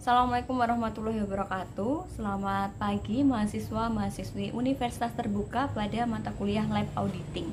Assalamualaikum warahmatullahi wabarakatuh. Selamat pagi mahasiswa-mahasiswi Universitas Terbuka pada mata kuliah Lab Auditing.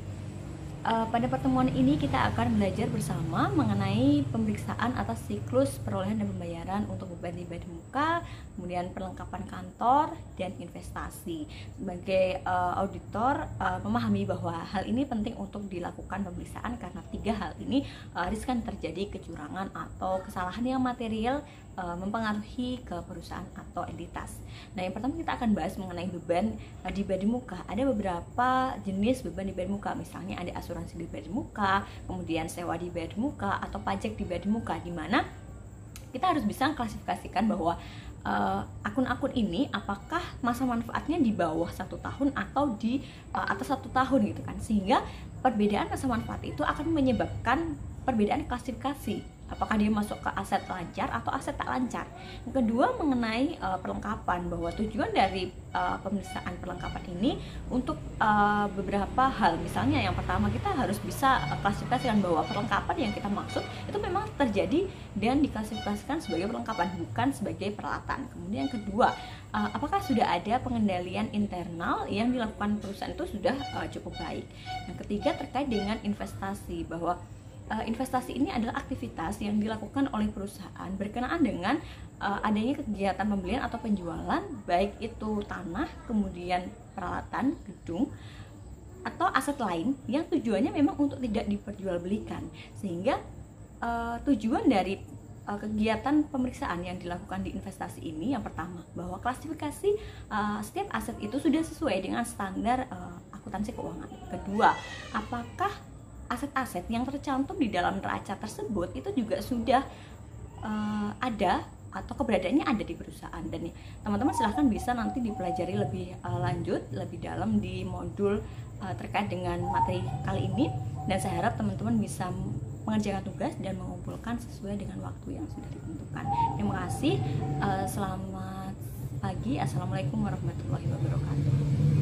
Pada pertemuan ini kita akan belajar bersama mengenai pemeriksaan atas siklus perolehan dan pembayaran untuk beban ibadah muka, kemudian perlengkapan kantor, dan investasi. Sebagai auditor, memahami bahwa hal ini penting untuk dilakukan pemeriksaan karena tiga hal ini riskan terjadi kecurangan atau kesalahan yang material mempengaruhi ke perusahaan atau entitas. Nah, yang pertama kita akan bahas mengenai beban di badan muka. Ada beberapa jenis beban di badan muka, misalnya ada asuransi di badan muka, kemudian sewa di badan muka, atau pajak di badan muka, di mana kita harus bisa klasifikasikan bahwa akun-akun ini apakah masa manfaatnya di bawah 1 tahun atau di atas 1 tahun gitu kan, sehingga perbedaan masa manfaat itu akan menyebabkan perbedaan klasifikasi, apakah dia masuk ke aset lancar atau aset tak lancar. Yang kedua mengenai perlengkapan, bahwa tujuan dari pemeriksaan perlengkapan ini untuk beberapa hal. Misalnya yang pertama, kita harus bisa klasifikasikan bahwa perlengkapan yang kita maksud itu memang terjadi dan diklasifikasikan sebagai perlengkapan, bukan sebagai peralatan. Kemudian yang kedua, apakah sudah ada pengendalian internal yang dilakukan perusahaan itu sudah cukup baik. Yang ketiga terkait dengan investasi, bahwa investasi ini adalah aktivitas yang dilakukan oleh perusahaan berkenaan dengan adanya kegiatan pembelian atau penjualan, baik itu tanah, kemudian peralatan, gedung, atau aset lain yang tujuannya memang untuk tidak diperjualbelikan. Sehingga tujuan dari kegiatan pemeriksaan yang dilakukan di investasi ini, yang pertama, bahwa klasifikasi setiap aset itu sudah sesuai dengan standar akuntansi keuangan. Kedua, apakah aset-aset yang tercantum di dalam neraca tersebut itu juga sudah ada atau keberadaannya ada di perusahaan. Dan teman-teman silahkan bisa nanti dipelajari lebih lanjut, lebih dalam di modul terkait dengan materi kali ini. Dan saya harap teman-teman bisa mengerjakan tugas dan mengumpulkan sesuai dengan waktu yang sudah ditentukan. Terima kasih. Selamat pagi. Assalamualaikum warahmatullahi wabarakatuh.